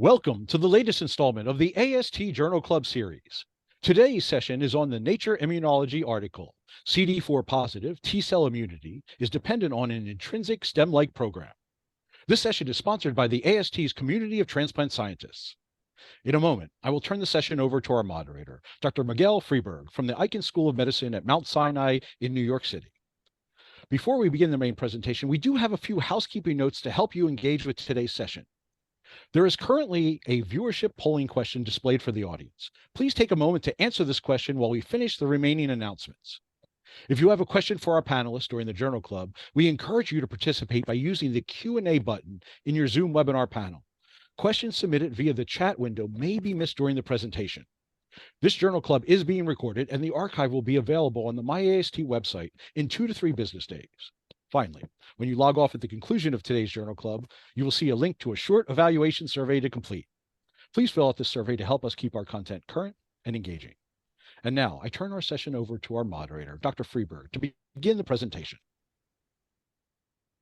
Welcome to the latest installment of the AST Journal Club series. Today's session is on the Nature Immunology article, CD4 positive T-cell immunity is dependent on an intrinsic stem-like program. This session is sponsored by the AST's community of transplant scientists. In a moment, I will turn the session over to our moderator, Dr. Miguel Fribourg from the Icahn School of Medicine at Mount Sinai in New York City. Before we begin the main presentation, we do have a few housekeeping notes to help you engage with today's session. There is currently a viewership polling question displayed for the audience. Please take a moment to answer this question while we finish the remaining announcements. If you have a question for our panelists during the Journal Club, we encourage you to participate by using the Q&A button in your Zoom webinar panel. Questions submitted via the chat window may be missed during the presentation. This Journal Club is being recorded and the archive will be available on the MyAST website in 2 to 3 business days. Finally, when you log off at the conclusion of today's Journal Club, you will see a link to a short evaluation survey to complete. Please fill out this survey to help us keep our content current and engaging. And now I turn our session over to our moderator, Dr. Fribourg, to begin the presentation.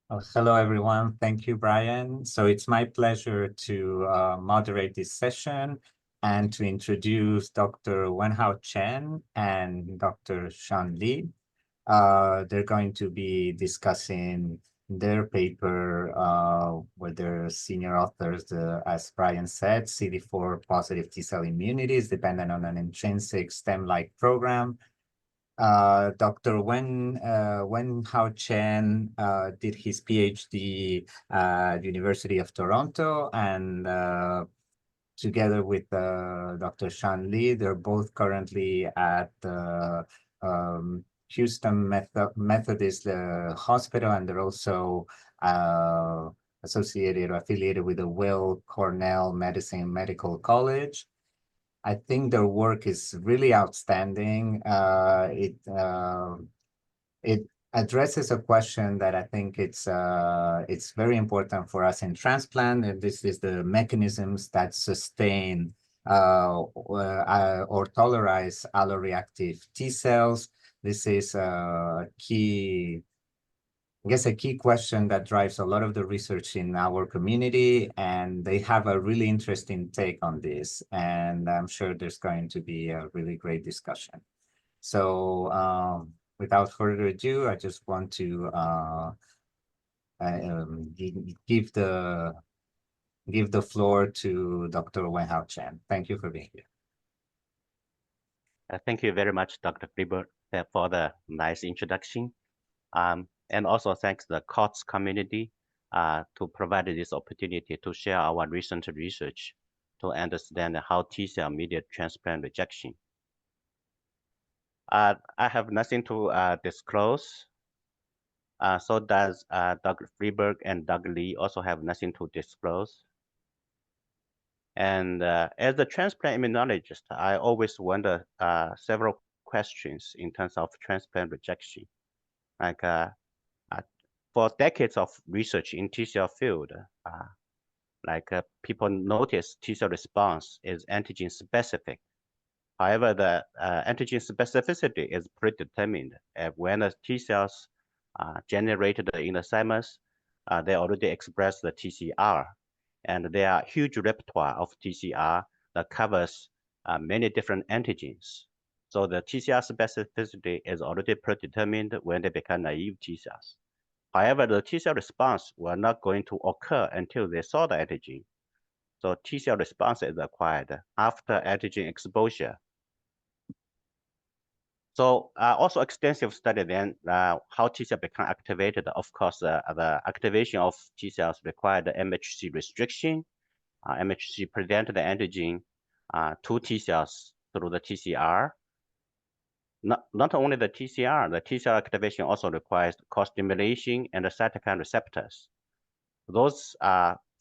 Oh, hello, everyone. Thank you, Brian. So it's my pleasure to moderate this session and to introduce Dr. Wenhao Chen and Dr. Xian Li. They're going to be discussing their paper with their senior authors, as Brian said, CD4 positive T-cell immunity is dependent on an intrinsic stem-like program. Dr. Wenhao Chen did his PhD at University of Toronto, and together with Dr. Xian Li, they're both currently at the Houston Methodist Hospital, and they're also associated or affiliated with the Weill Cornell Medicine Medical College. I think their work is really outstanding. It addresses a question that I think it's very important for us in transplant, and this is the mechanisms that sustain or tolerize alloreactive T cells. This is a key question that drives a lot of the research in our community, and they have a really interesting take on this, and I'm sure there's going to be a really great discussion. So without further ado, I just want to give the floor to Dr. Wenhao Chen. Thank you for being here. Thank you very much, Dr. Fribourg, for the nice introduction. And also thanks the COTS community to provide this opportunity to share our recent research to understand how T-cell mediated transplant rejection. I have nothing to disclose. So does Dr. Fribourg and Dr. Li also have nothing to disclose. And as a transplant immunologist, I always wonder several questions in terms of transplant rejection. Like for decades of research in T-cell field, people notice T-cell response is antigen specific. However, the antigen specificity is predetermined. When the T-cells generated in the thymus, they already express the TCR. And there are huge repertoire of TCR that covers many different antigens. So the TCR specificity is already predetermined when they become naive T cells. However, the T cell response will not going to occur until they saw the antigen. So T cell response is acquired after antigen exposure. So also extensive study then how T cell become activated. Of course, the activation of T cells required the MHC restriction. MHC present the antigen to T cells through the TCR. Not only the TCR, the T cell activation also requires co-stimulation and the cytokine receptors. Those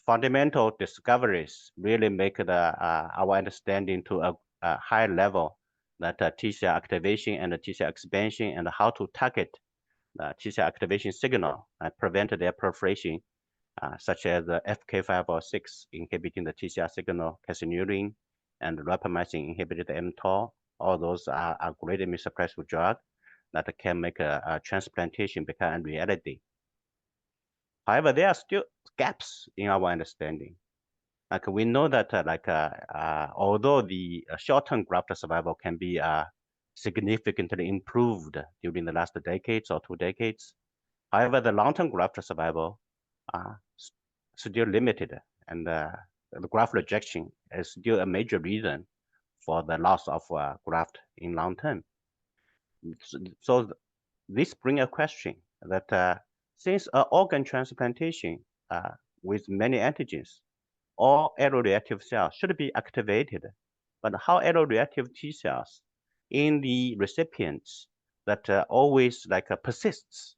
fundamental discoveries really make our understanding to a high level that T cell activation and the T cell expansion and how to target the T cell activation signal and prevent their proliferation, such as the FK506 inhibiting the T cell signal, calcineurin, and rapamycin inhibiting the mTOR. All those are great immunosuppressive drugs that can make a transplantation become a reality. However, there are still gaps in our understanding. like we know that although the short-term graft survival can be significantly improved during the last decades or 2 decades, however, the long-term graft survival still limited, and the graft rejection is still a major reason for the loss of graft in long term. So this brings a question that since organ transplantation with many antigens, all alloreactive cells should be activated, but how alloreactive T cells in the recipients that always persists,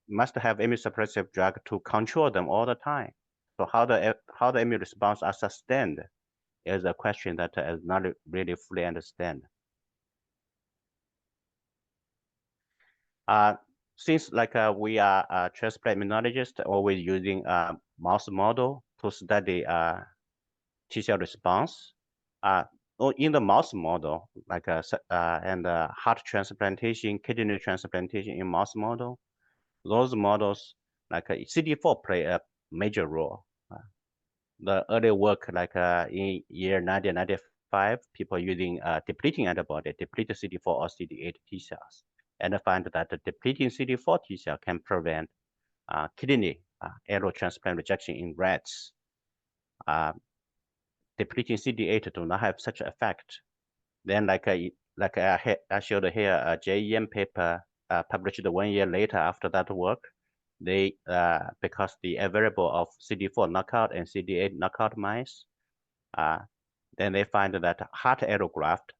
must have immunosuppressive drug to control them all the time. So how the immune response are sustained is a question that is not really fully understand. Since we are transplant immunologists, always using mouse model to study T cell response. In the mouse model, heart transplantation, kidney transplantation in mouse model, those models CD4 play a major role. The early work in year 1995, people using depleting antibody, depleted CD4 or CD8 T cells, and find that the depleting CD4 T cell can prevent kidney allo transplant rejection in rats. Depleting CD8 do not have such effect. Then I showed here a JEM paper published 1 year later after that work. They because the available of CD4 knockout and CD8 knockout mice, then they find that heart allograft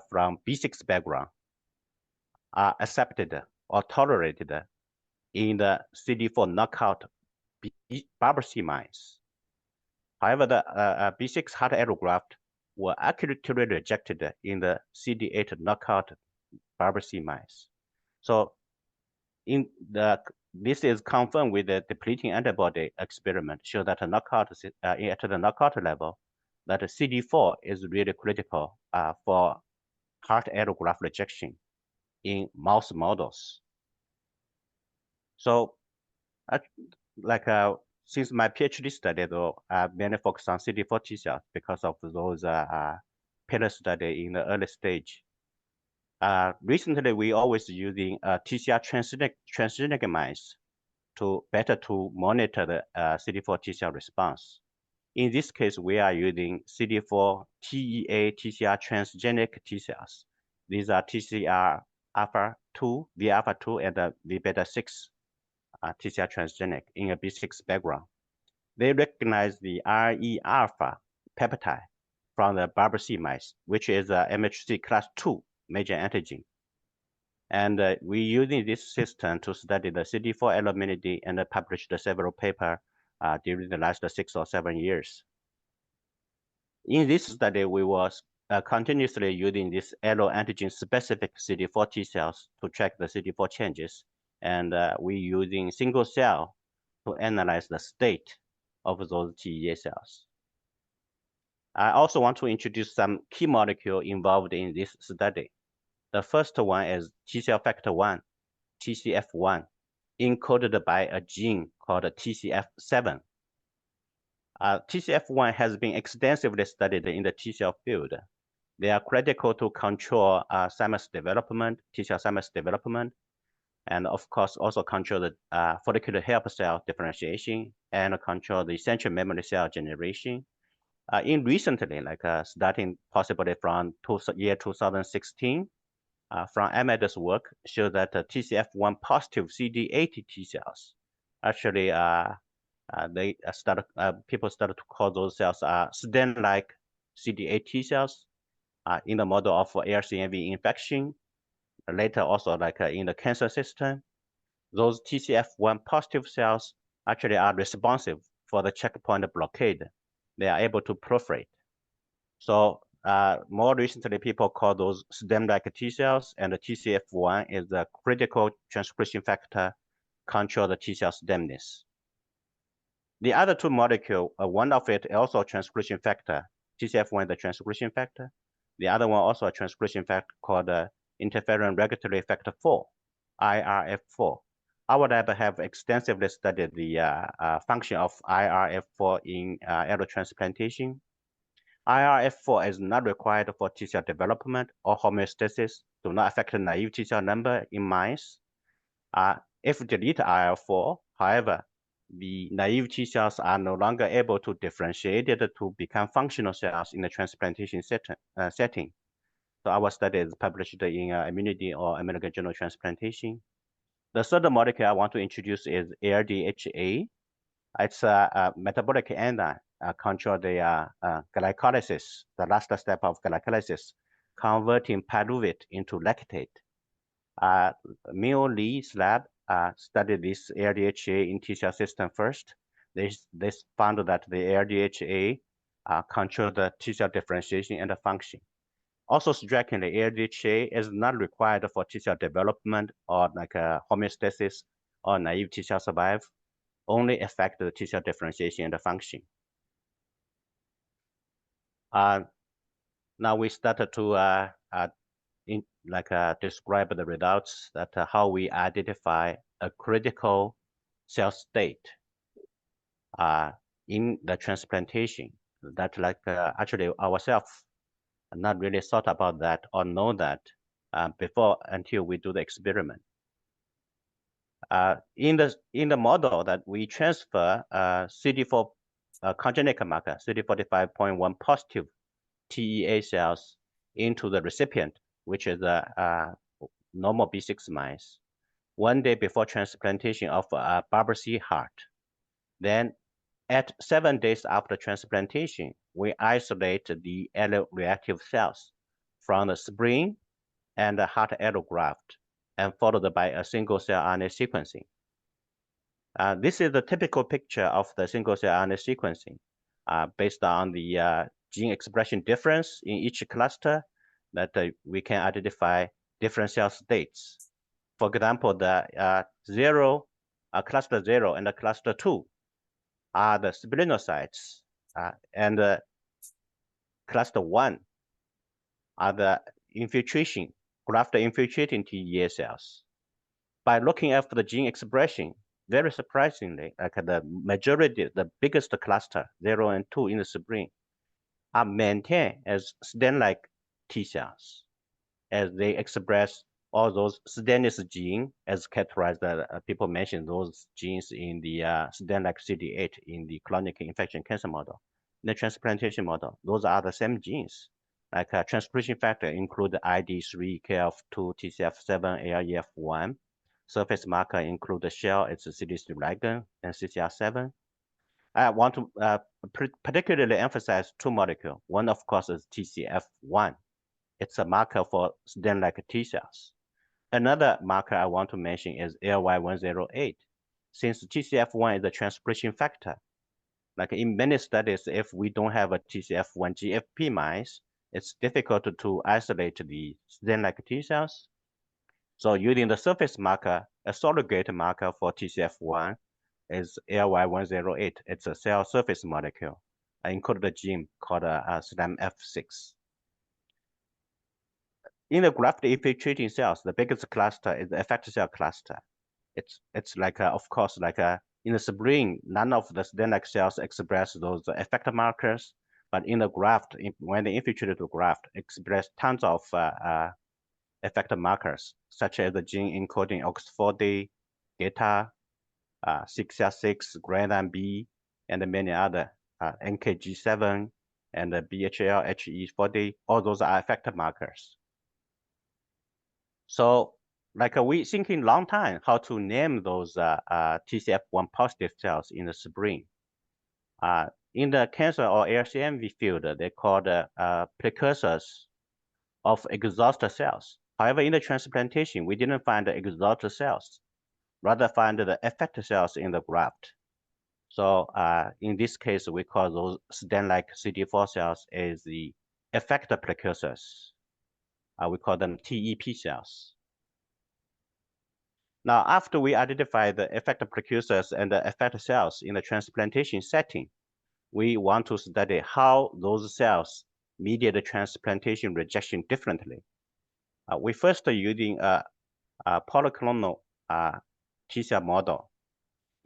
from B6 background are accepted or tolerated in the CD4 knockout Barber C mice. However, the B6 heart allograft were accurately rejected in the CD8 knockout Barber C mice. So this is confirmed with the depleting antibody experiment, show that a knockout at the knockout level, that CD4 is really critical for heart allograft rejection in mouse models. So, since my PhD study, though, I mainly focus on CD4 T cells because of those pillar study in the early stage. Recently, we always using TCR transgenic mice to better monitor the CD4 T cell response. In this case, we are using CD4 TEA TCR transgenic T cells. These are TCR alpha-2, V alpha-2, and V beta-6 TCR transgenic in a B6 background. They recognize the RE alpha peptide from the Barber C mice, which is a MHC class 2 major antigen. And we're using this system to study the CD4 alloimmunity and published several papers during the last 6 or 7 years. In this study, we was continuously using this allo antigen specific CD4 T cells to track the CD4 changes. And we're using single cell to analyze the state of those TEA cells. I also want to introduce some key molecules involved in this study. The first one is T cell factor 1, TCF1, encoded by a gene called TCF7. TCF1 has been extensively studied in the T cell field. They are critical to control thymus development, T cell thymus development, and of course also control the follicular helper cell differentiation and control the central memory cell generation. In recently, starting possibly from year 2016, from Ahmed's work, show that TCF1 positive CD8 T cells actually people started to call those cells stem-like CD8 T cells in the model of ARCNV infection. Later also in the cancer system, those TCF1 positive cells actually are responsive for the checkpoint blockade. They are able to proliferate. So more recently, people call those stem-like T cells, and the TCF1 is the critical transcription factor control the T cell stemness. The other two molecules, one of it also a transcription factor. TCF1 is the transcription factor. The other one also a transcription factor called interferon regulatory factor 4, IRF4. our lab have extensively studied the function of IRF4 in allotransplantation. IRF4 is not required for T cell development or homeostasis, do not affect the naive T cell number in mice. If delete IRF4, however, the naive T cells are no longer able to differentiate it to become functional cells in the transplantation setting. So our study is published in Immunity or American Journal of Transplantation. The third molecule I want to introduce is ARDHA. It's a metabolic enzyme control the glycolysis, the last step of glycolysis, converting pyruvate into lactate. Mio Lee's lab studied this ARDHA in T cell system first. They found that the ARDHA control the T cell differentiation and the function. Also strikingly, ARDHA is not required for T cell development or like homeostasis or naive T cell survival, only affect the T cell differentiation and the function. Now we started to describe the results that how we identify a critical cell state in the transplantation. That actually ourselves not really thought about that or know that before until we do the experiment. In the model that we transfer CD4 congenic marker, CD45.1 positive TEA cells into the recipient, which is a normal B6 mice, 1 day before transplantation of a Barber C heart. Then at 7 days after transplantation, we isolate the alloreactive cells from the spleen and the heart allograft and followed by a single cell RNA sequencing. This is the typical picture of the single cell RNA sequencing based on the gene expression difference in each cluster that we can identify different cell states. For example, the cluster 0 and the cluster 2 are the splenocytes, and cluster 1 are the graft infiltrating TEA cells. By looking at the gene expression, very surprisingly, like the majority, the biggest cluster, 0 and 2 in the spleen, are maintained as stem-like T cells, as they express all those stemness genes, as characterized. People mentioned those genes in the stem-like CD8 in the chronic infection cancer model. In the transplantation model, those are the same genes. Like transcription factor include ID3, KF2, TCF7, AREF1. Surface marker include the shell, it's CD3 ligand, and CCR7. I want to particularly emphasize 2 molecules. One, of course, is TCF1. It's a marker for stem-like T cells. Another marker I want to mention is LY108. Since TCF1 is a transcription factor, like in many studies, if we don't have a TCF1 GFP mice, it's difficult to isolate the stem-like T cells. So using the surface marker, a surrogate marker for TCF1 is LY108. It's a cell surface molecule, including the gene called SLAMF6. In the graft infiltrating cells, the biggest cluster is the effector cell cluster. It's like, of course, like in the spleen, none of the stem-like cells express those effector markers, but in the graft, when they infiltrate the graft, express tons of effector markers, such as the gene encoding OX40, GETA, 6R6, granzyme B, and many other, NKG7, and the BHL, HE40, all those are effector markers. So, like we thinking long time how to name those TCF1 positive cells in the spleen. In the cancer or ARCMV field, they call the precursors of exhausted cells. However, in the transplantation, we didn't find the exhausted cells, rather find the effector cells in the graft. So in this case, we call those stem-like CD4 cells as the effector precursors. We call them TEP cells. Now, after we identify the effector precursors and the effector cells in the transplantation setting, we want to study how those cells mediate the transplantation rejection differently. We first are using a polyclonal T cell model.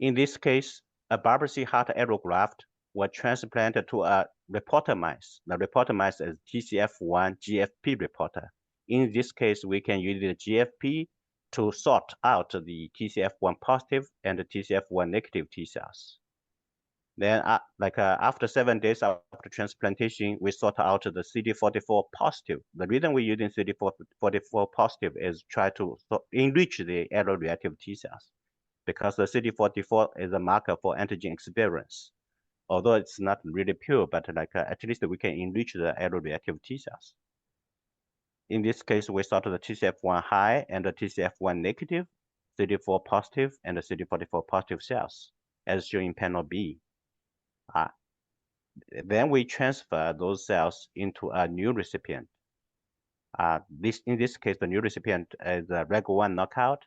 In this case, a Barber-C heart allograft was transplanted to a reporter mice. The reporter mice is TCF1 GFP reporter. In this case, we can use the GFP to sort out the TCF1 positive and the TCF1 negative T cells. Then, after 7 days after transplantation, we sort out the CD44 positive. The reason we're using CD44 positive is try to enrich the alloreactive T cells, because the CD44 is a marker for antigen experience. Although it's not really pure, but at least we can enrich the alloreactive T cells. In this case, we sort the TCF1 high and the TCF1 negative, CD4 positive, and the CD44 positive cells, as shown in panel B. Then we transfer those cells into a new recipient. In this case, the new recipient is a REG1 knockout,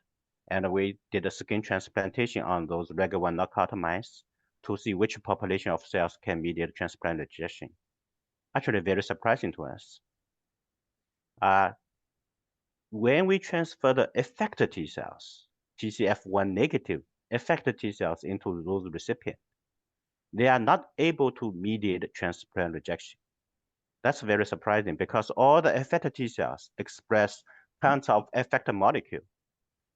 and we did a skin transplantation on those REG1 knockout mice to see which population of cells can mediate transplant rejection. Actually, very surprising to us. When we transfer the effector T cells, TCF1 negative effector T cells into those recipients, they are not able to mediate transplant rejection. That's very surprising because all the effector T cells express tons of effector molecule.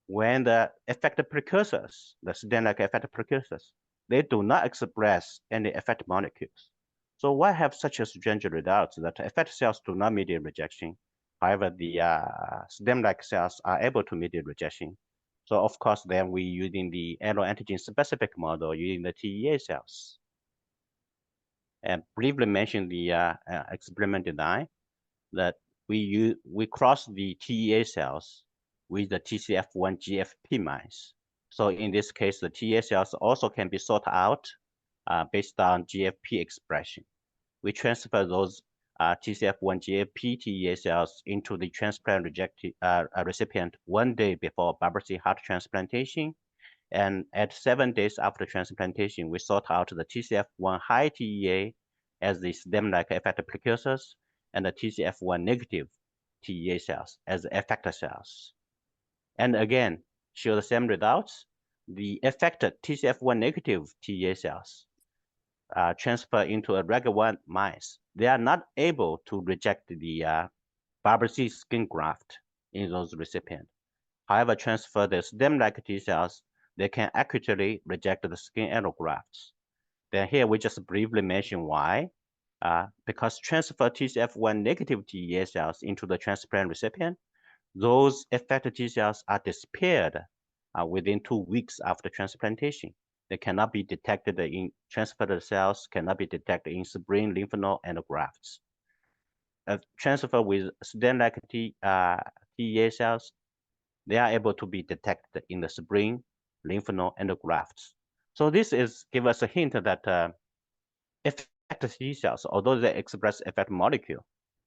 When the effector precursors, the stem-like effector precursors, they do not express any effector molecules. So why have such a strange results that effector cells do not mediate rejection? However, the stem-like cells are able to mediate rejection. So of course, then we using the alloantigen specific model using the TEA cells. And briefly mention the experiment design, that we cross the TEA cells with the TCF1 GFP mice. So in this case, the TEA cells also can be sorted out based on GFP expression. We transfer those TCF1 GFP TEA cells into the transplant recipient 1 day before Barber-C heart transplantation. And at 7 days after transplantation, we sort out the TCF1 high TEA as the stem-like effector precursors and the TCF1 negative TEA cells as effector cells. And again, show the same results. The affected TCF1 negative TEA cells transfer into a REG1 mice. They are not able to reject the Barber-C skin graft in those recipients. However, transfer the stem-like T cells, they can accurately reject the skin allografts. Then here we just briefly mention why. Because transfer TCF1 negative TEA cells into the transplant recipient, those affected T cells are disappeared within 2 weeks after transplantation. They cannot be detected in transferred cells, cannot be detected in spleen, lymph node, and grafts. Transfer with stem-like TEA cells, they are able to be detected in the spleen, lymph node, and the grafts. So this give us a hint that effector T cells, although they express effector molecule,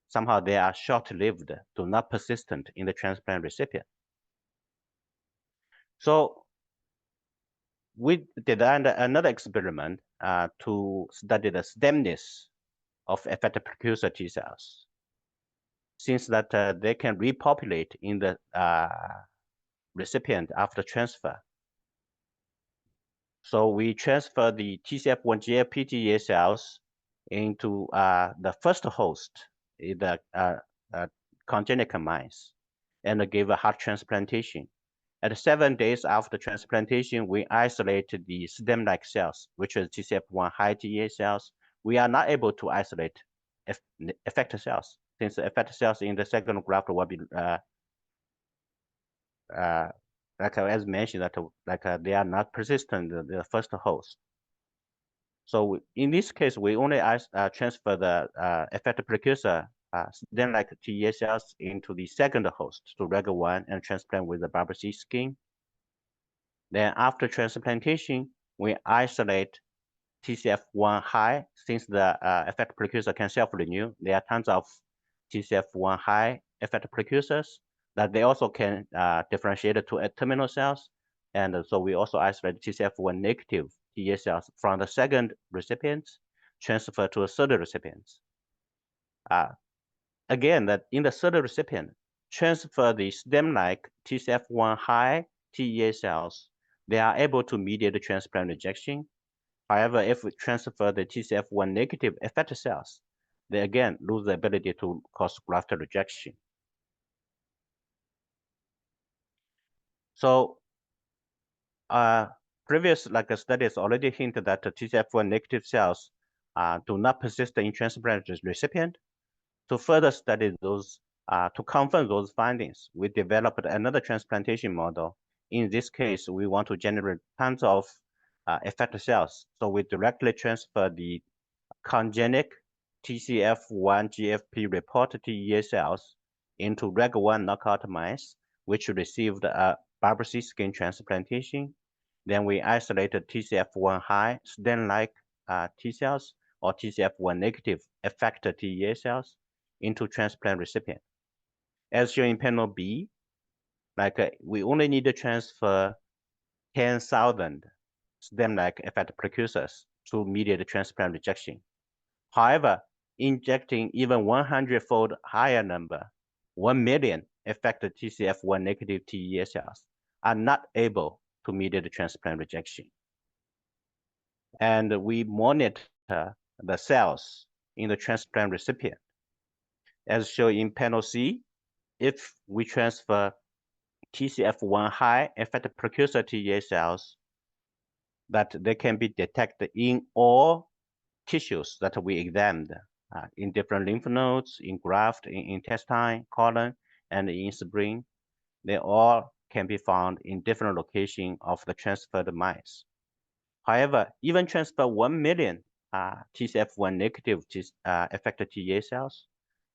somehow they are short-lived, do not persistent in the transplant recipient. So we designed another experiment to study the stemness of effector precursor T cells, since that they can repopulate in the recipient after transfer. So we transfer the TCF1 GFP TEA cells into the first host, the congenital mice, and give a heart transplantation. At 7 days after transplantation, we isolate the stem-like cells, which is TCF1 high TEA cells. We are not able to isolate effector cells, since the effector cells in the second graft will be as mentioned, that they are not persistent in the first host. So in this case, we only transfer the effector precursor stem-like TEA cells into the second host to REG1 and transplant with the Barber-C skin. Then after transplantation, we isolate TCF1 high, since the effector precursor can self-renew. There are tons of TCF1 high effector precursors that they also can differentiate to terminal cells. And so we also isolate TCF1 negative TEA cells from the second recipient, transfer to a third recipient. Again, that in the third recipient, transfer the stem-like TCF1 high TEA cells. they are able to mediate the transplant rejection. However, if we transfer the TCF1 negative effector cells, they again lose the ability to cause graft rejection. So previous studies already hinted that the TCF1 negative cells do not persist in transplant recipient. To further study those, to confirm those findings, we developed another transplantation model. In this case, we want to generate tons of effector cells. So we directly transfer the congenic TCF1 GFP reported TEA cells into REG1 knockout mice, which received a biopsy skin transplantation. Then we isolated TCF1 high stem-like T cells or TCF1 negative effector TEA cells into transplant recipient. As shown in panel B, we only need to transfer 10,000 stem-like effector precursors to mediate transplant rejection. However, injecting even 100-fold higher number, 1 million effector TCF1 negative TEA cells are not able to mediate transplant rejection. And we monitor the cells in the transplant recipient. As shown in panel C, if we transfer TCF1 high effector precursor TEA cells, that they can be detected in all tissues that we examined, in different lymph nodes, in graft, in intestine, colon, and in spleen. They all can be found in different locations of the transferred mice. However, even transfer 1 million TCF1 negative effector TEA cells,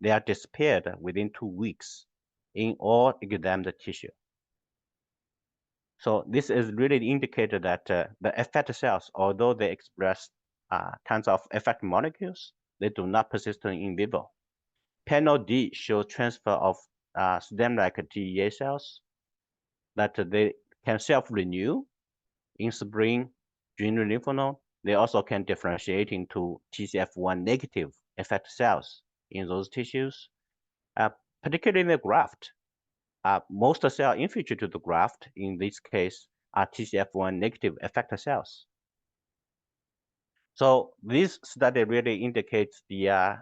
they are disappeared within 2 weeks in all examined tissue. So this is really indicated that the effector cells, although they express tons of effector molecules, they do not persist in vivo. Panel D shows transfer of stem-like TEA cells that they can self-renew in spleen, adrenal lymph node. They also can differentiate into TCF1 negative effector cells in those tissues, particularly in the graft. Most cells infiltrate to the graft, in this case, are TCF1 negative effector cells. So this study really indicates the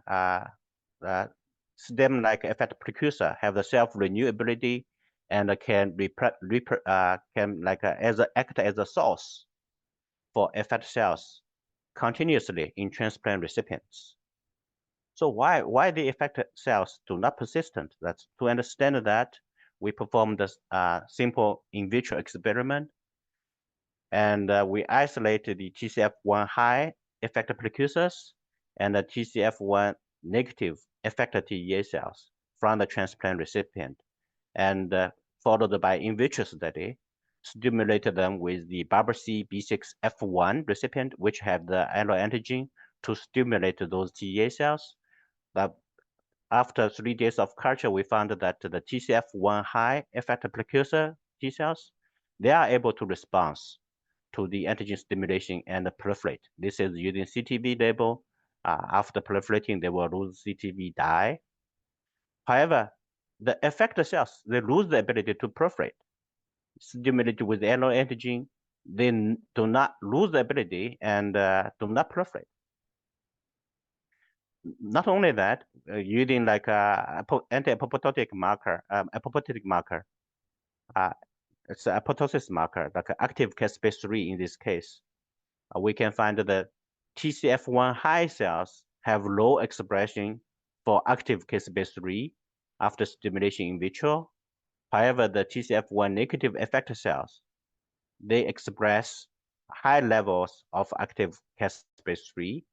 stem-like effector precursor have the self-renewability and can act as a source for effector cells continuously in transplant recipients. So why the effector cells do not persistent? That's to understand that we performed a simple in vitro experiment, and we isolated the TCF1 high effector precursors and the TCF1 negative effector TEA cells from the transplant recipient, and followed by in vitro study, stimulated them with the biopsy B6F1 recipient, which have the alloantigen to stimulate those TEA cells. But after 3 days of culture, we found that the TCF1 high effector precursor T cells, they are able to respond to the antigen stimulation and proliferate. This is using CTV label. After proliferating, they will lose CTV dye. However, the effector cells, they lose the ability to proliferate. Stimulated with alloantigen, they do not lose the ability and do not proliferate. Not only that, using like anti-apoptotic marker, it's an apoptosis marker, like active caspase 3 in this case. We can find that TCF1 high cells have low expression for active caspase 3 after stimulation in vitro. However, the TCF1 negative effector cells, they express high levels of active caspase 3.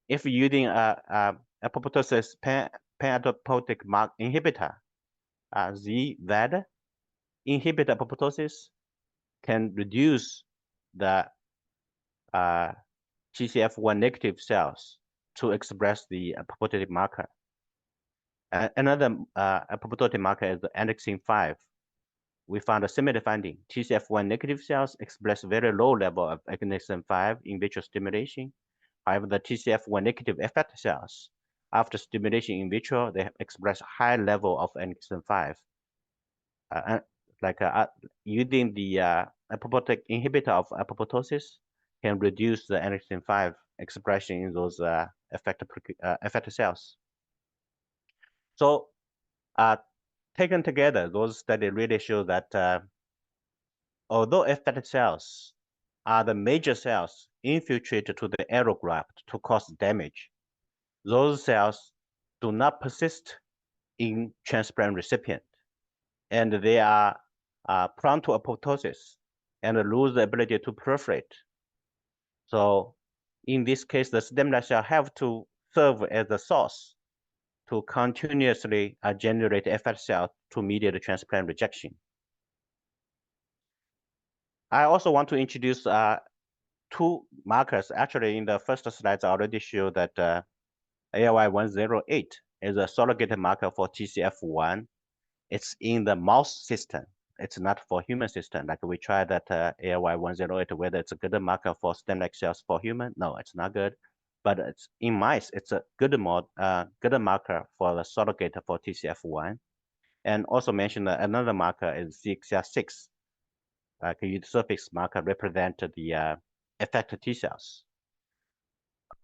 If using a apoptosis pan-apoptotic inhibitor, ZVAD, inhibit apoptosis can reduce the TCF1 negative cells to express the apoptotic marker. Another apoptotic marker is the annexin 5. We found a similar finding. TCF1 negative cells express very low level of annexin 5 in vitro stimulation. However, the TCF1 negative effector cells, after stimulation in vitro, they express high level of annexin 5. Using the apoptotic inhibitor of apoptosis can reduce the antigen 5 expression in those effector cells. So taken together, those studies really show that although effector cells are the major cells infiltrated to the allograft to cause damage, those cells do not persist in transplant recipient, and they are prone to apoptosis and lose the ability to proliferate. So in this case, the stem cell have to serve as the source to continuously generate effector cells to mediate transplant rejection. I also want to introduce two markers. Actually, in the first slides, I already showed that ALY108 is a surrogate marker for TCF1. It's in the mouse system. It's not for human system. Like we tried that ALY108, whether it's a good marker for stem-like cells for human. No, it's not good. But it's in mice, it's a good marker for the surrogate for TCF1. And also mentioned another marker is CXCR6. Like a surface marker represent the effector T cells.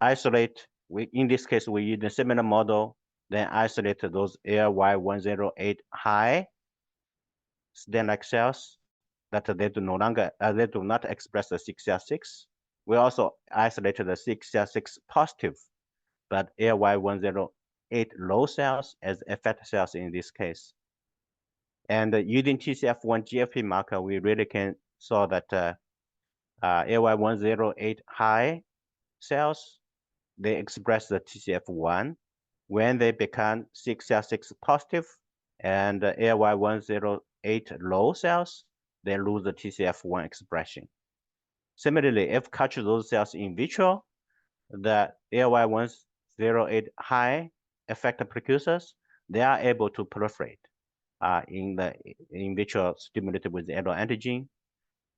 Isolate, in this case, we use a similar model, then isolate those ALY108 high stem-like cells that they do not express the CXCR6. We also isolated the CXCR6 positive, but ALY108 low cells as effector cells in this case. And using TCF1 GFP marker, we really can saw that ALY108 high cells, they express the TCF1. When they become CXCR6 positive and ALY108 low cells, they lose the TCF1 expression. Similarly, if culture those cells in vitro, the ALY108 high effector precursors, they are able to proliferate in the in vitro stimulated with the alloantigen.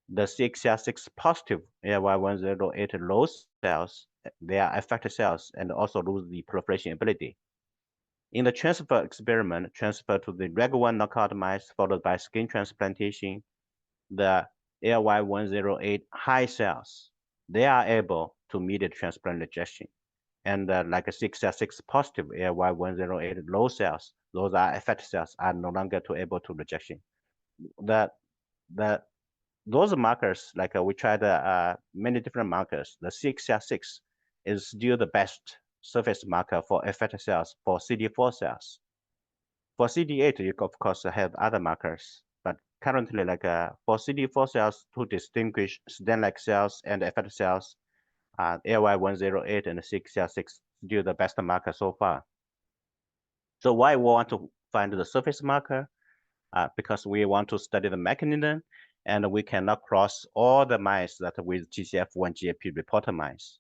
The CXCR6 positive ALY108 low cells, they are effector cells and also lose the proliferation ability. In the transfer experiment, transfer to the regular 1 knockout mice followed by skin transplantation, the ALY108 high cells, they are able to mediate transplant rejection. And like a CXCR6 positive ALY108 low cells, those are effector cells, are no longer able to rejection. Those markers, like we tried many different markers, the CXCR6 is still the best surface marker for effector cells for CD4 cells. For CD8, you of course have other markers, but currently, like for CD4 cells to distinguish stem-like cells and effector cells, ALY108 and CXCR6 still the best marker so far. So why we want to find the surface marker? Because we want to study the mechanism, and we cannot cross all the mice that with TCF1 GFP reporter mice.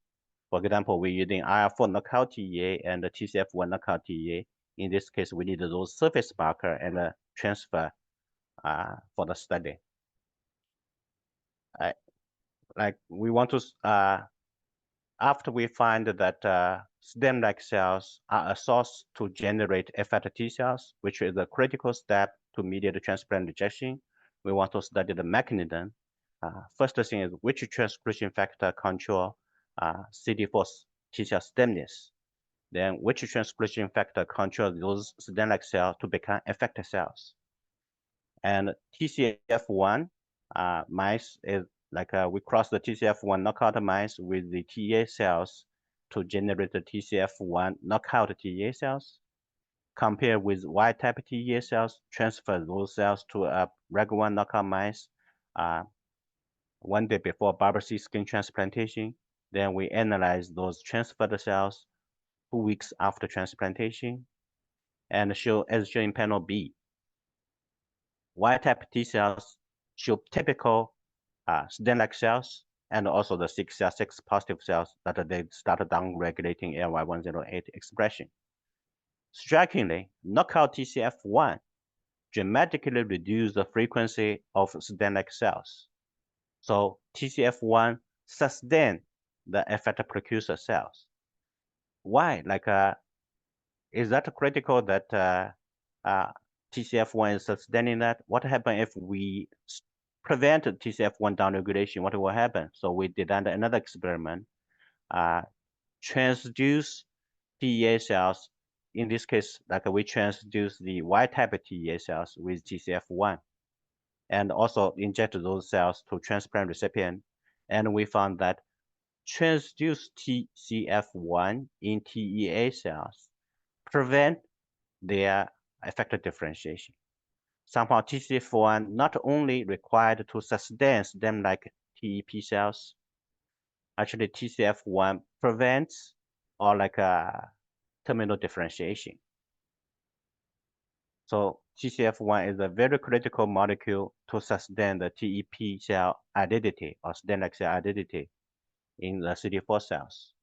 For example, we're using IR4 knockout TA and the TCF1 knockout TA. In this case, we need those surface marker and transfer for the study. Like we want to, after we find that stem-like cells are a source to generate effector T cells, which is a critical step to mediate transplant rejection, we want to study the mechanism. First thing is which transcription factor control CD4 T cell stemness. Then which transcription factor control those stem-like cells to become effector cells. And TCF1 mice is like we cross the TCF1 knockout mice with the TA cells to generate the TCF1 knockout TA cells. Compare with wild-type TA cells, transfer those cells to a regular 1 knockout mice 1 day before biopsy skin transplantation. Then we analyze those transferred cells 2 weeks after transplantation and show, as shown in panel B, wild-type T cells show typical stem-like cells and also the CXCR6 positive cells that they started down-regulating ALY108 expression. Strikingly, knockout TCF1 dramatically reduced the frequency of stem-like cells. So TCF1 sustained the effector precursor cells. Why? Like, is that critical that TCF1 is sustaining that? What happens if we prevent TCF1 downregulation, what will happen? So we designed another experiment, transduce TEA cells. In this case, like we transduce the Y-type TEA cells with TCF1, and also inject those cells to transplant recipient. And we found that transduced TCF1 in TEA cells prevent their effector differentiation. Somehow TCF1 not only required to sustain stem-like TEP cells, actually TCF1 prevents or like a terminal differentiation. So TCF1 is a very critical molecule to sustain the TEP cell identity or stem-like cell identity in the CD4 cells.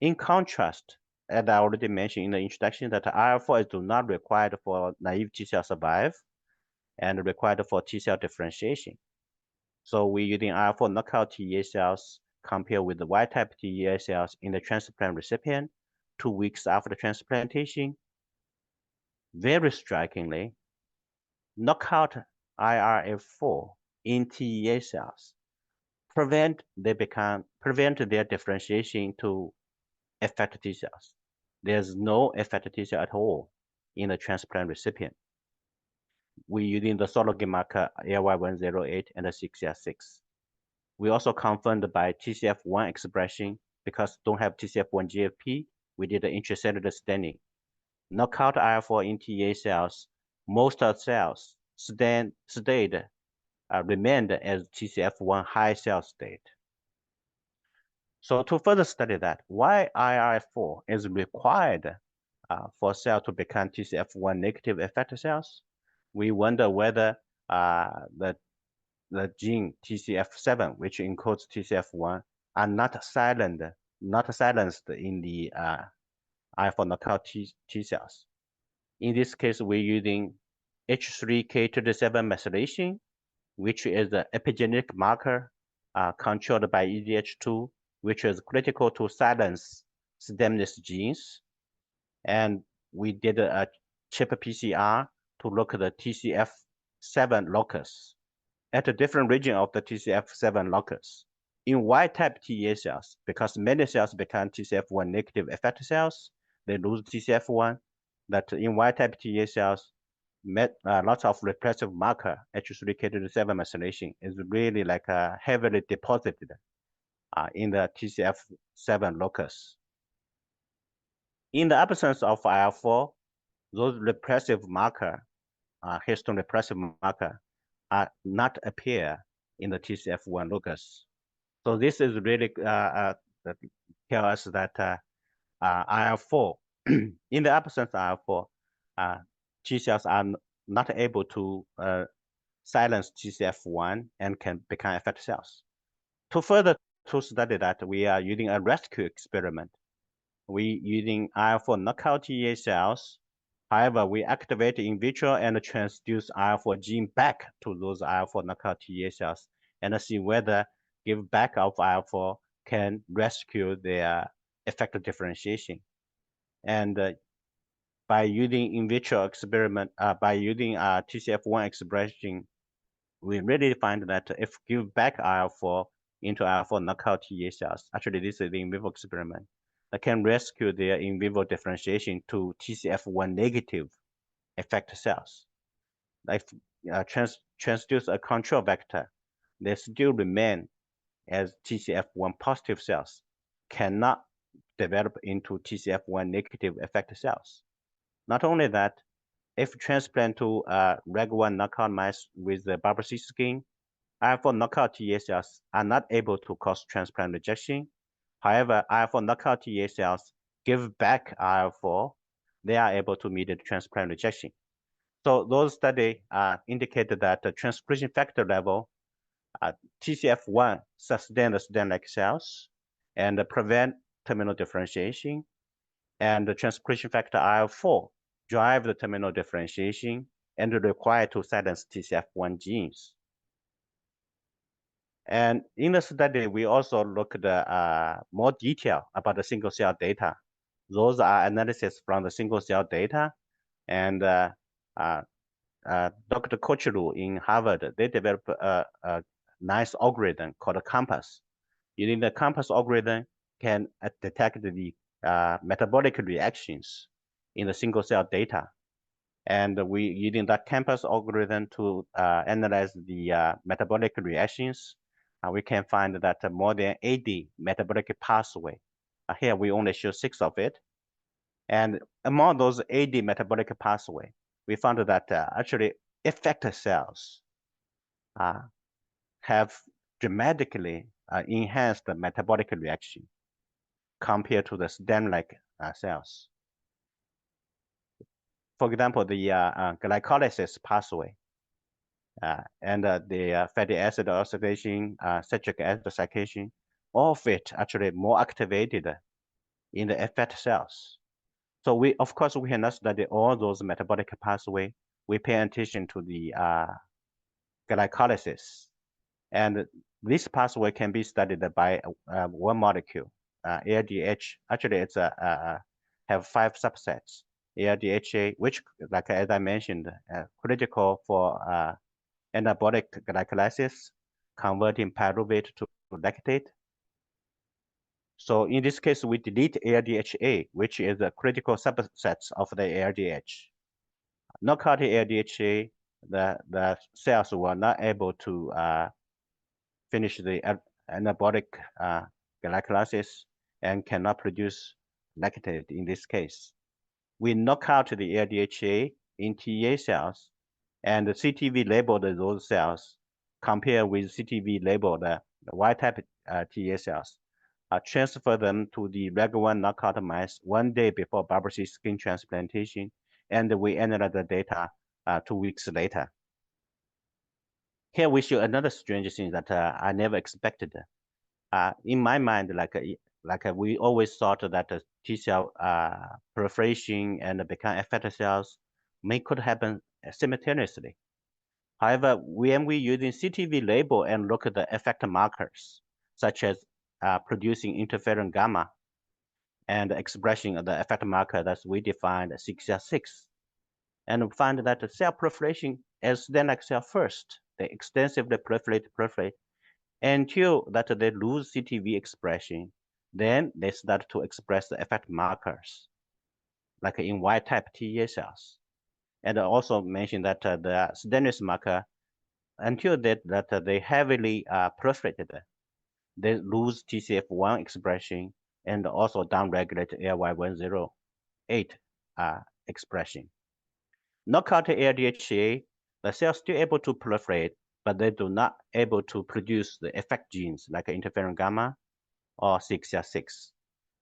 In contrast, as I already mentioned in the introduction, that IL-4 is do not required for naive T cell survive and required for T cell differentiation. So we're using IL-4 knockout TEA cells compared with the Y-type TEA cells in the transplant recipient 2 weeks after the transplantation. Very strikingly, knockout IRF4 in TEA cells prevent their differentiation to effector T cells. There's no effector T cell at all in the transplant recipient. We're using the surrogate marker AY108 and the 6R6. We also confirmed by TCF1 expression because don't have TCF1 GFP, we did an intracellular staining. Knockout IL-4 in TEA cells, most of cells remained as TCF1 high cell state. So to further study that, why IRF4 is required for cell to become TCF1 negative effector cells, we wonder whether the gene TCF7, which encodes TCF1, are not silenced in the IL-4 knockout T cells. In this case, we're using H3K27 methylation, which is the epigenetic marker controlled by EZH2, which is critical to silence stemness genes. And we did a chip PCR to look at the TCF7 locus at a different region of the TCF7 locus. In Y-type TEA cells, because many cells become TCF1 negative effector cells, they lose TCF1. That in Y-type TEA cells, lots of repressive marker, H3K27 methylation, is really like heavily deposited in the TCF7 locus. In the absence of IL-4, those repressive marker, histone repressive marker, not appear in the TCF1 locus. So this is really tell us that IL-4, in the absence of IL-4, T cells are not able to silence TCF1 and can become effector cells. To further to study that, we are using a rescue experiment. We using IL-4 knockout TEA cells. However, we activate in vitro and transduce IL-4 gene back to those IL-4 knockout TEA cells and see whether give back of IL-4 can rescue their effector differentiation. And by using in vitro experiment, by using TCF1 expression, we really find that if give back IL-4 into IL-4 knockout TEA cells, actually this is the in vivo experiment, that can rescue their in vivo differentiation to TCF1 negative effector cells. If transduce a control vector, they still remain as TCF1 positive cells, cannot develop into TCF1 negative effector cells. Not only that, if transplant to reg1 knockout mice with the Barber-C skin, IL-4 knockout TEA cells are not able to cause transplant rejection. However, IL-4 knockout TEA cells give back IL-4, they are able to mediate transplant rejection. So those studies indicated that the transcription factor level, TCF1 sustain the stem-like cells and prevent terminal differentiation, and the transcription factor IL-4 drive the terminal differentiation and require to silence TCF1 genes. And in the study, we also looked at more detail about the single cell data. Those are analysis from the single cell data. And Dr. Kochru in Harvard, they developed a nice algorithm called Compass. Using the Compass algorithm can detect the metabolic reactions in the single cell data. And we using that Compass algorithm to analyze the metabolic reactions, we can find that more than 80 metabolic pathway. Here we only show 6 of it. And among those 80 metabolic pathway, we found that actually effector cells have dramatically enhanced the metabolic reaction compared to the stem-like cells. For example, the glycolysis pathway and the fatty acid oxidation, citric acid cyclation, all of it actually more activated in the effector cells. So we, of course, we cannot study all those metabolic pathway. We pay attention to the glycolysis. And this pathway can be studied by one molecule, ALDH. Actually, it's have 5 subsets. ALDHA, which, like as I mentioned, critical for anabolic glycolysis, converting pyruvate to lactate. So in this case, we delete ALDHA, which is the critical subset of the ALDH. Knock out ALDHA, the cells were not able to finish the anabolic glycolysis and cannot produce lactate in this case. We knock out the ALDHA in TA cells, and the CTV labeled those cells, compare with CTV labeled the Y-type TA cells, transfer them to the REG1 knockout mice 1 day before biopsy skin transplantation, and we analyze the data 2 weeks later. Here we show another strange thing that I never expected. In my mind, we always thought that T cell proliferation and become effector cells could happen simultaneously. However, when we using CTV label and look at the effector markers, such as producing interferon gamma and expression of the effector marker that we defined CXCR6, and we find that the cell proliferation is then like cell first. They extensively proliferate until that they lose CTV expression. Then they start to express the effector markers, like in Y-type TA cells. And I also mentioned that the stemness marker, until that they heavily proliferated, they lose TCF1 expression and also downregulate ALY108 expression. Knockout ALDHA, the cells still able to proliferate, but they do not able to produce the effect genes like interferon gamma or CXCR6.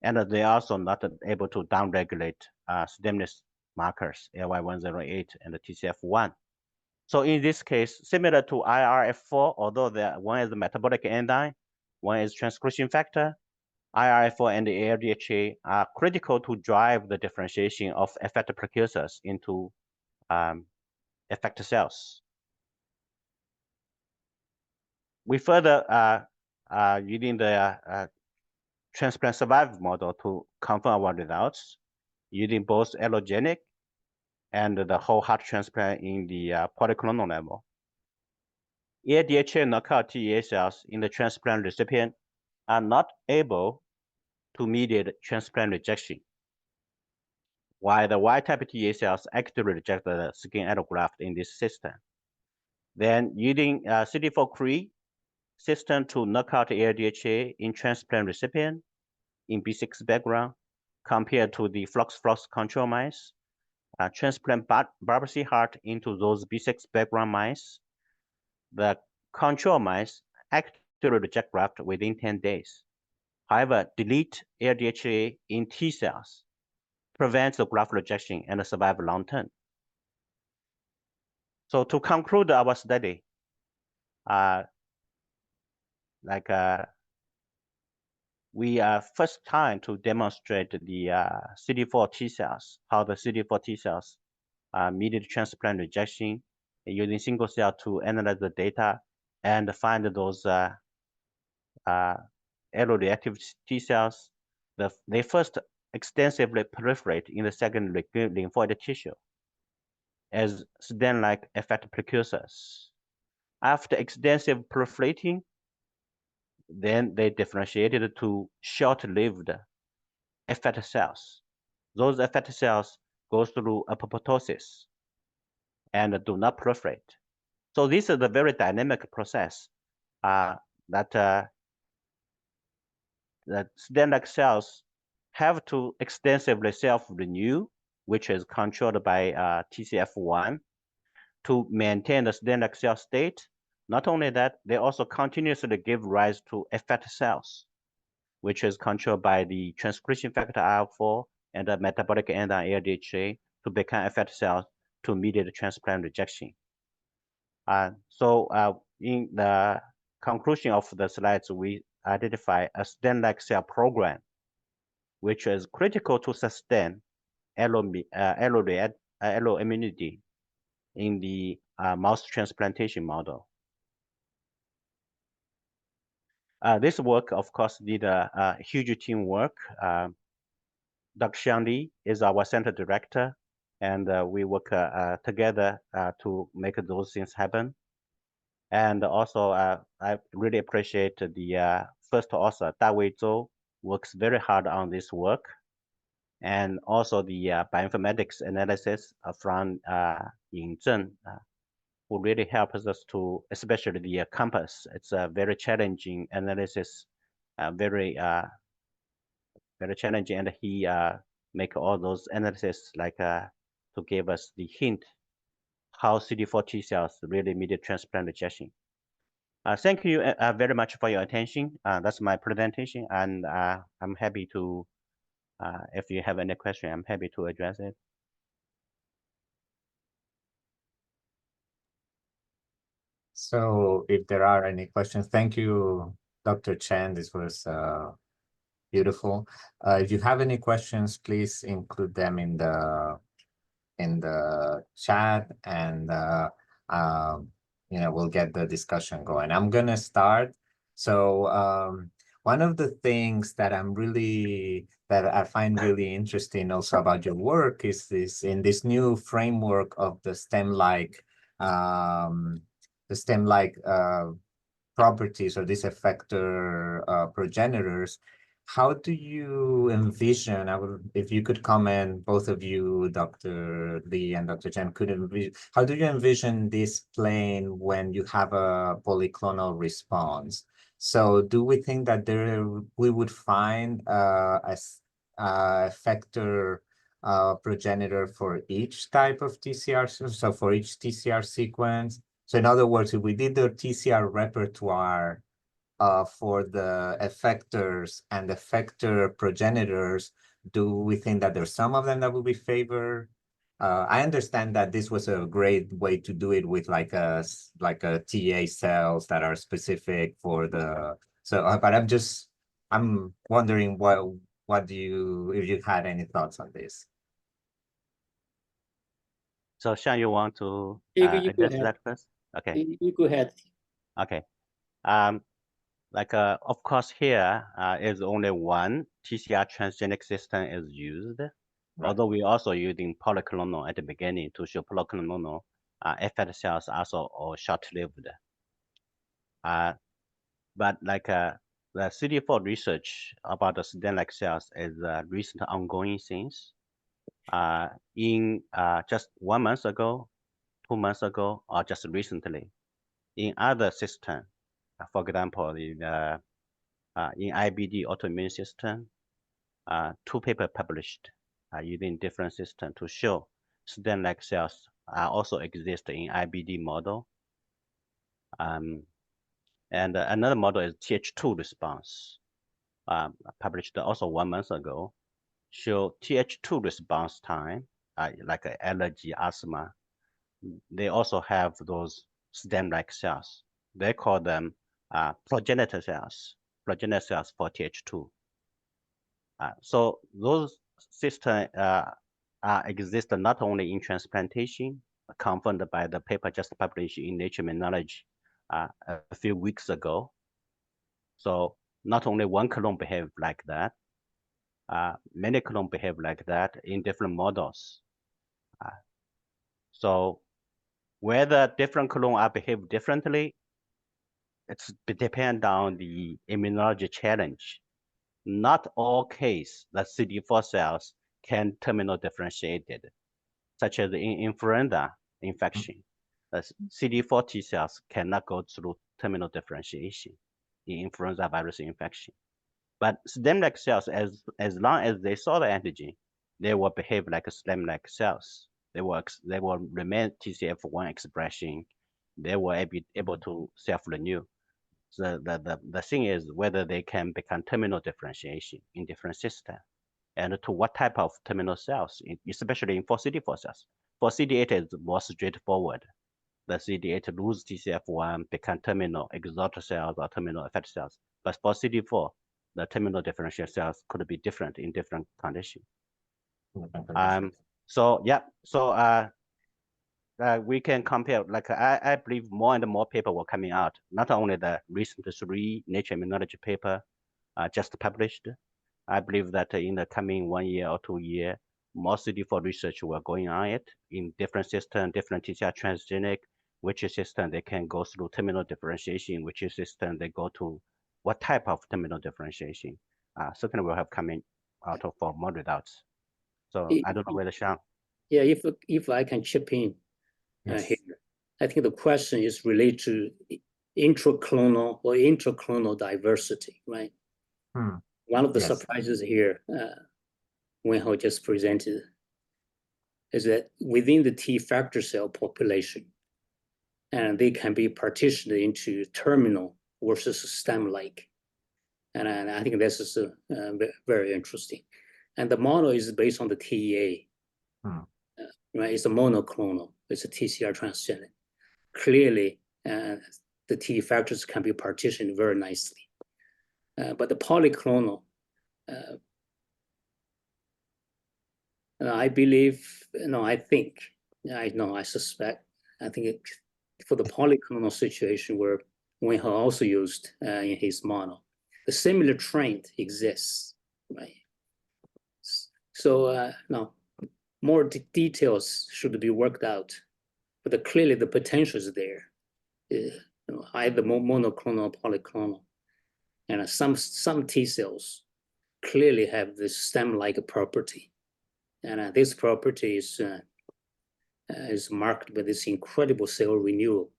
And they are also not able to downregulate stemness markers, ALY108 and the TCF1. So in this case, similar to IRF4, although one is the metabolic enzyme, one is transcription factor, IRF4 and the ALDHA are critical to drive the differentiation of effector precursors into effector cells. We further using the transplant survival model to confirm our results, using both allogenic and the whole heart transplant in the polyclonal level. ALDHA knockout TA cells in the transplant recipient are not able to mediate transplant rejection, while the Y-type TA cells actively reject the skin allograft in this system. Then using CD4 T system to knock out ALDHA in transplant recipient in B6 background compared to the flux control mice, transplant biopsy heart into those B6 background mice, the control mice actively reject graft within 10 days. However, delete ALDHA in T cells prevents the graft rejection and survive long term. So to conclude our study, we are first time to demonstrate the CD4 T cells, how the CD4 T cells mediate transplant rejection using single cell to analyze the data and find those alloreactive T cells. They first extensively proliferate in the secondary lymphoid tissue. as stem-like effector precursors. After extensive proliferating, then they differentiated to short-lived effector cells. Those effector cells go through apoptosis and do not proliferate. So this is a very dynamic process that stem-like cells have to extensively self-renew, which is controlled by TCF1, to maintain the stem-like cell state. Not only that, they also continuously give rise to effector cells, which is controlled by the transcription factor IL-4 and the metabolic enzyme ALDHA to become effector cells to mediate transplant rejection. So in the conclusion of the slides, we identify a stem-like cell program, which is critical to sustain alloimmunity in the mouse transplantation model. This work, of course, did a huge teamwork. Dr. Xian Li is our center director, and we work together to make those things happen. And also, I really appreciate the first author, Dawei Zhou, works very hard on this work. And also the bioinformatics analysis from Yin Zheng, who really helps us to, especially the compass. It's a very challenging analysis, very challenging, and he make all those analysis like to give us the hint how CD4 T cells really mediate transplant rejection. Thank you very much for your attention. That's my presentation, and I'm happy to, if you have any question, I'm happy to address it. So if there are any questions, thank you, Dr. Chen. This was beautiful. If you have any questions, please include them in the chat, and we'll get the discussion going. I'm gonna start. So one of the things that I find really interesting also about your work is this new framework of the stem-like properties or these effector progenitors. How do you envision, if you could comment, both of you, Dr. Li and Dr. Chen, how do you envision this playing when you have a polyclonal response? So do we think that we would find a effector progenitor for each type of TCR, so for each TCR sequence? So in other words, if we did the TCR repertoire for the effectors and effector progenitors, do we think that there's some of them that will be favored? I understand that this was a great way to do it with like a TA cells that are specific for the, so but I'm wondering if you had any thoughts on this. So Xian, you want to you address that first? Okay. You go ahead. Okay. Of course, here is only one TCR transgenic system is used, right. Although we also using polyclonal at the beginning to show polyclonal effector cells also are short-lived. But the CD4 research about the stem-like cells is recent ongoing things. In just 1 month ago, 2 months ago, or just recently, in other systems, for example, in IBD autoimmune system, 2 papers published using different systems to show stem-like cells also exist in IBD model. And another model is Th2 response, published also 1 month ago, show Th2 response time, like allergy, asthma. They also have those stem-like cells. They call them progenitor cells for Th2. So those systems exist not only in transplantation, confirmed by the paper just published in Nature Immunology a few weeks ago. So not only one clone behave like that, many clones behave like that in different models. So whether different clone are behave differently, it's depend on the immunology challenge. Not all case the CD4 cells can terminal differentiated, such as in influenza infection. The CD4 T cells cannot go through terminal differentiation in influenza virus infection. But stem-like cells, as long as they saw the antigen, they will behave like stem-like cells. They will remain TCF1 expression. They will be able to self-renew. So the thing is whether they can become terminal differentiation in different systems, and to what type of terminal cells, especially for CD4 cells. For CD8, it's more straightforward. The CD8 lose TCF1, become terminal exhausted cells or terminal effector cells. But for CD4, the terminal differential cells could be different in different conditions. So yeah, so we can compare, like I believe more and more paper were coming out, not only the recent 3 Nature Immunology paper just published. I believe that in the coming 1 year or 2 years, more CD4 research will going on it in different systems, different TCR transgenic, which system they can go through terminal differentiation, which system they go to what type of terminal differentiation. Certainly will have coming out of for more results. So I don't know whether Xian. Yeah, if I can chip in here, I think the question is related to intraclonal or intraclonal diversity, right? One of the surprises here, Wenhao just presented, is that within the T factor cell population, and they can be partitioned into terminal versus stem-like. And I think this is very interesting. And the model is based on the TEA, right? It's a monoclonal, it's a TCR transgenic. Clearly, the T factors can be partitioned very nicely. But the polyclonal, I believe, I suspect, I think for the polyclonal situation where Wenhao also used in his model, the similar trend exists, right? So now, more details should be worked out, but clearly the potential is there, either monoclonal or polyclonal. And some T cells clearly have this stem-like property. And this property is marked by this incredible cell renewal,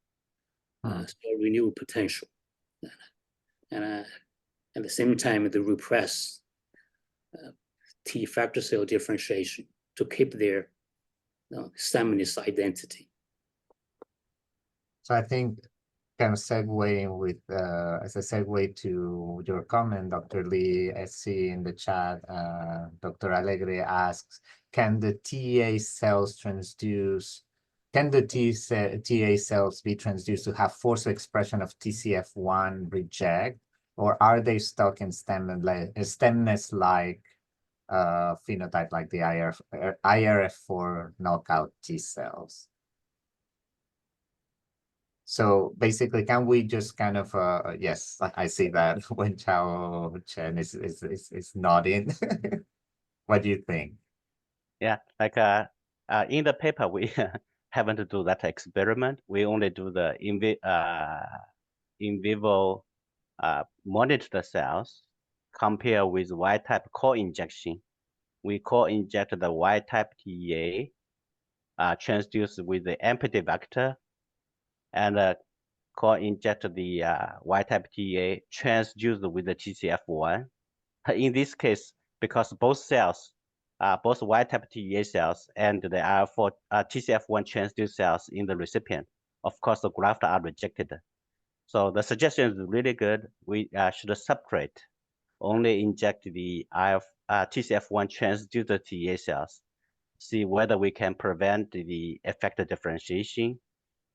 potential. And at the same time, they repress T factor cell differentiation to keep their stemness identity. So I think kind of segueing with, as a segue to your comment, Dr. Lee, I see in the chat, Dr. Alegre asks, can the TA cells transduce, can the TA cells be transduced to have forced expression of TCF1 reject, or are they stuck in stemness-like phenotype like the IRF4 knockout T cells? So basically, can we just kind of, yes, I see that Wenhao Chen is nodding. What do you think? Yeah, like in the paper, we haven't do that experiment. We only do the in vivo monitor the cells, compare with Y-type co-injection. We co-inject the Y-type TEA, transduced with the empty vector, and co-inject the Y-type TEA transduced with the TCF1. In this case, because both cells, both Y-type TEA cells and the IL4 TCF1 transduced cells in the recipient, of course, the graft are rejected. So the suggestion is really good. We should separate, only inject the TCF1 transduced TEA cells, see whether we can prevent the effector differentiation,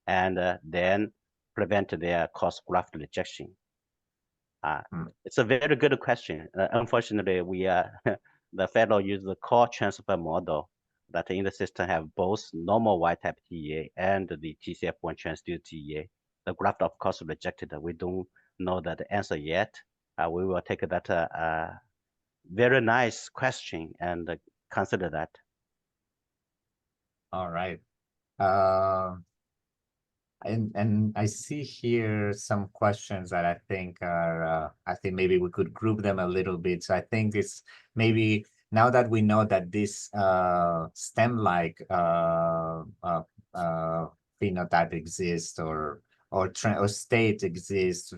and then prevent their cross-graft rejection. It's a very good question. Unfortunately, we the fellow used the core transfer model that in the system have both normal Y-type TEA and the TCF1 transduced TEA. The graft, of course, rejected. We don't know that answer yet. We will take that very nice question and consider that. All right. And I see here some questions that I think are, I think maybe we could group them a little bit. So I think it's maybe now that we know that this stem-like phenotype exists or state exists,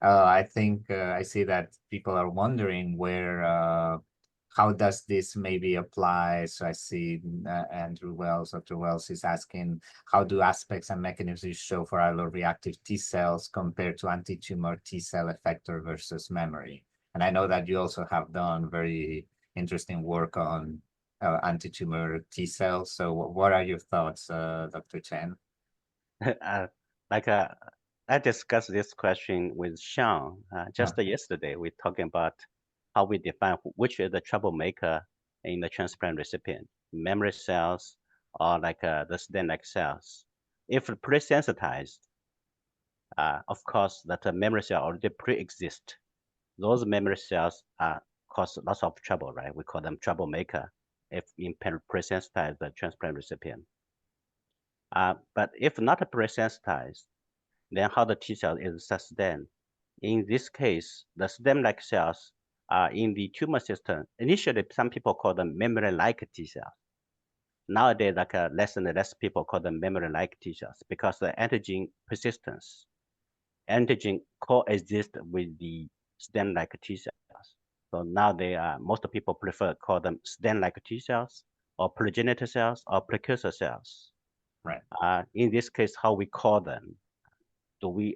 I think I see that people are wondering where how does this maybe apply? So I see Andrew Wells, Dr. Wells is asking, how do aspects and mechanisms show for alloreactive T cells compared to anti-tumor T cell effector versus memory? And I know that you also have done very interesting work on anti-tumor T cells. So what are your thoughts, Dr. Chen? I discussed this question with Xian just yesterday. We're talking about how we define which is the troublemaker in the transplant recipient, memory cells or like the stem-like cells. If pre-sensitized, of course, that the memory cell already pre-exist. Those memory cells cause lots of trouble, right? We call them troublemaker if in pre-sensitized the transplant recipient. But if not pre-sensitized, then how the T cell is sustained? In this case, the stem-like cells in the tumor system, initially some people call them memory-like T cells. Nowadays, like less and less people call them memory-like T cells because the antigen persistence, antigen coexist with the stem-like T cells. So now most people prefer call them stem-like T cells or progenitor cells or precursor cells. Right. In this case, how we call them? Do we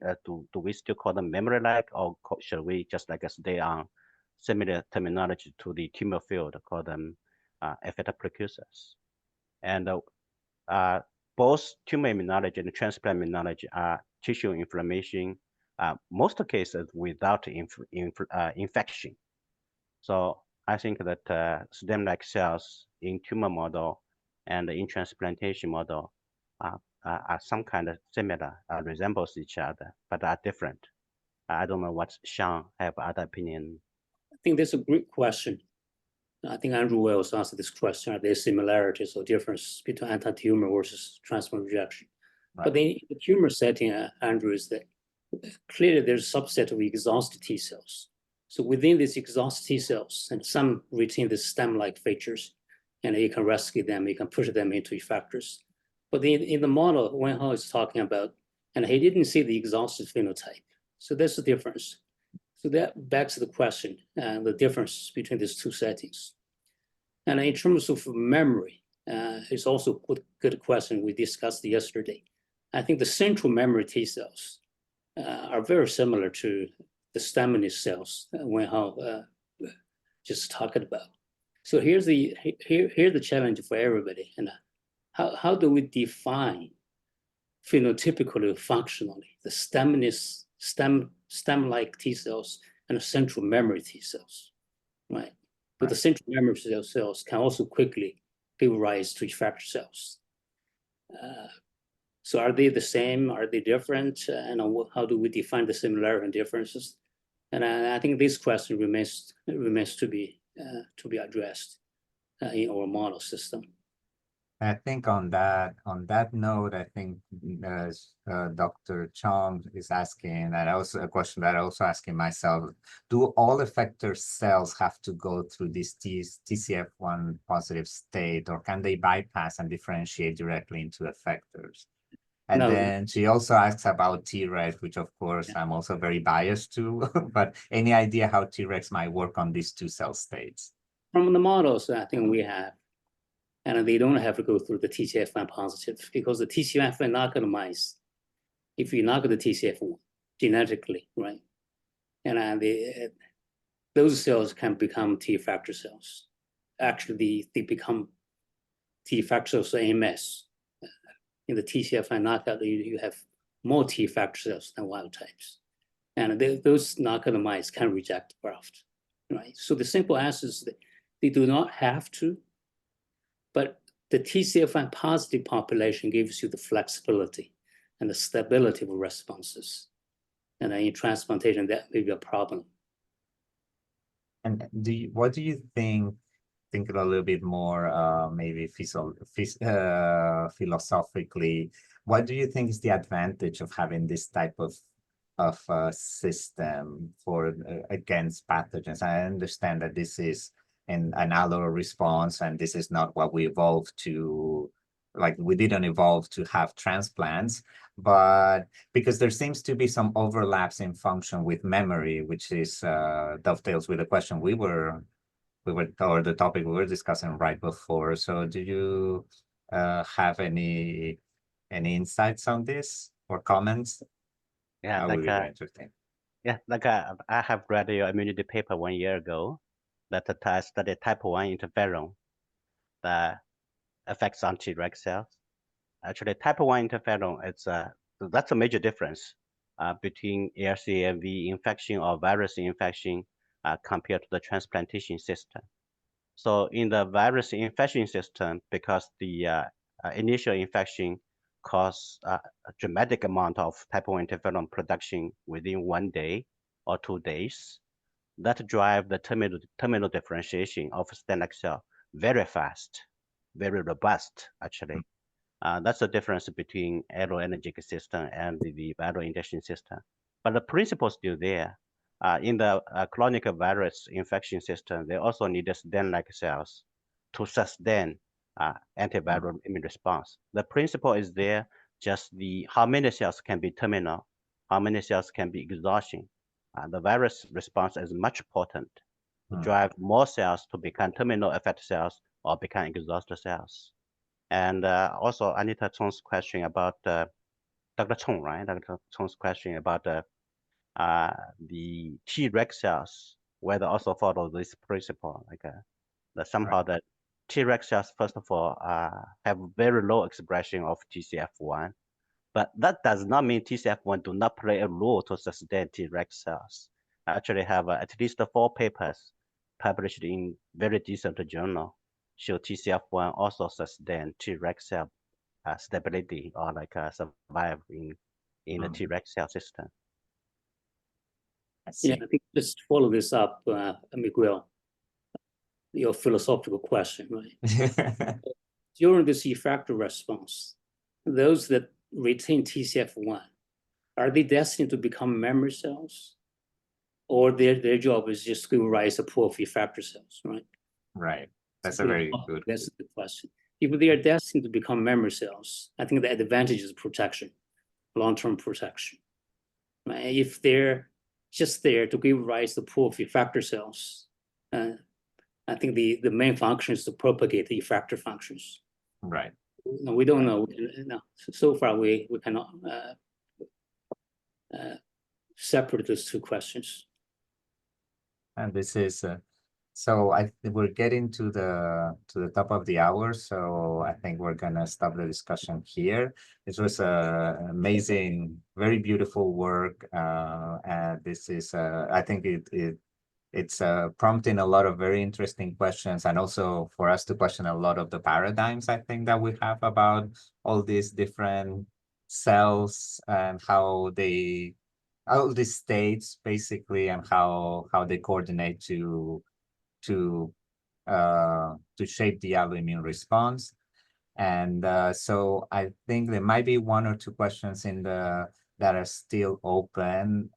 still call them memory-like, or should we just like stay on similar terminology to the tumor field, call them effector precursors? And both tumor immunology and transplant immunology are tissue inflammation, most cases without infection. So I think that stem-like cells in tumor model and in transplantation model are some kind of similar, resembles each other, but are different. I don't know what Xian have other opinion. I think that's a great question. I think Andrew Wells asked this question: are there similarities or differences between anti-tumor versus transplant rejection? Right. But in the tumor setting, Andrew, is that clearly there's a subset of exhausted T cells. So within these exhausted T cells, and some retain the stem-like features, and you can rescue them, you can push them into effectors. But in the model Wenhao is talking about, and he didn't see the exhausted phenotype. So that's the difference. So that begs the question, the difference between these two settings. And in terms of memory, it's also a good question we discussed yesterday. I think the central memory T cells are very similar to the staminous cells Wenhao just talked about. So here's the challenge for everybody. And how do we define phenotypically, functionally, the staminous stem-like T cells and the central memory T cells, right? But the central memory cells can also quickly give rise to effector cells. So are they the same? Are they different? And how do we define the similarity and differences? And I think this question remains to be addressed in our model system. I think on that note, I think Dr. Chong is asking, and also a question that I also asking myself: do all effector cells have to go through this TCF1 positive state, or can they bypass and differentiate directly into effectors? And then she also asks about Tregs, which of course I'm also very biased to, but any idea how Tregs might work on these two cell states? From the models I think we have, and they don't have to go through the TCF1 positive, because the TCF1 knockout mice, if you knock the TCF1 genetically, right, and those cells can become T effector cells. Actually, they become T effector cells AMS. In the TCF1 knockout, you have more T effector cells than wild types. And those knockout mice can reject graft, right? So the simple answer is that they do not have to, but the TCF1 positive population gives you the flexibility and the stability of responses. And in transplantation, that may be a problem. And what do you think think a little bit more maybe philosophically, what do you think is the advantage of having this type of system for against pathogens? I understand that this is an allo response, and this is not what we evolved to. Like, we didn't evolve to have transplants, but because there seems to be some overlaps in function with memory, which is dovetails with the question or the topic we were discussing right before. So do you have any insights on this or comments? Yeah, That would be very interesting. Yeah, I have read your immunity paper 1 year ago that I studied type 1 interferon that affects on Treg cells. Actually, type 1 interferon, that's a major difference between ARCAV infection or virus infection compared to the transplantation system. So in the virus infection system, because the initial infection causes a dramatic amount of type 1 interferon production within 1 day or 2 days, that drive the terminal differentiation of stem cell very fast, very robust, actually. That's the difference between alloenergic system and the viral injection system. But the principle is still there. In the chronic virus infection system, they also need stem-like cells to sustain antiviral immune response. The principle is there, just how many cells can be terminal, how many cells can be exhaustion. The virus response is much potent to drive more cells to become terminal effector cells or become exhausted cells. And also Anita Chong's question about Dr. Chong, right? Dr. Chong's question about the Treg cells, whether also follow this principle, like that somehow the Treg cells, first of all, have very low expression of TCF1, but that does not mean TCF1 do not play a role to sustain Treg cells. I actually have at least 4 papers published in very decent journal show TCF1 also sustain Treg cell stability or survive in the Treg cell system. Yeah, I think just follow this up, Miguel, your philosophical question, right? During this effector response, those that retain TCF1, are they destined to become memory cells? Or their job is just to rise a pool of effector cells, right? Right. That's a very good. That's the question. If they are destined to become memory cells, I think the advantage is protection, long-term protection. Right? If they're just there to give rise to pool of effector cells, I think the main function is to propagate the effector functions. Right. No, we don't know. No. So far, we cannot separate those two questions. And this is so we're getting to the top of the hour, so I think we're gonna stop the discussion here. This was an amazing, very beautiful work, and this is I think it's prompting a lot of very interesting questions, and also for us to question a lot of the paradigms I think that we have about all these different cells and how they, all these states basically, and how they coordinate to shape the autoimmune response. And so I think there might be 1 or 2 questions in that are still open.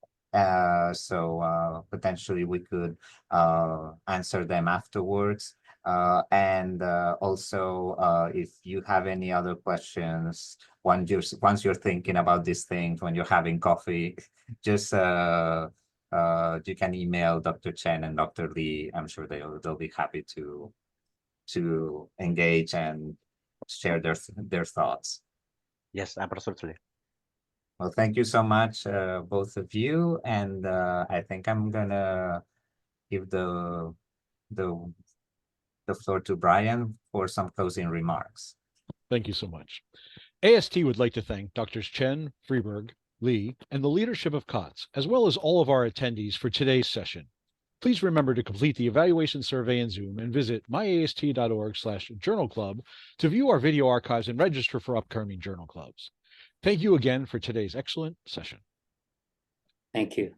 So potentially we could answer them afterwards. And also, if you have any other questions, once you're thinking about these things, when you're having coffee, just you can email Dr. Chen and Dr. Lee. I'm sure they'll be happy to engage and share their thoughts. Yes, absolutely. Well, thank you so much, both of you. And I think I'm gonna give the floor to Brian for some closing remarks. Thank you so much. AST would like to thank Drs. Chen, Fribourg, Lee, and the leadership of COTS, as well as all of our attendees for today's session. Please remember to complete the evaluation survey in Zoom and visit myast.org/journal club to view our video archives and register for upcoming journal clubs. Thank you again for today's excellent session. Thank you.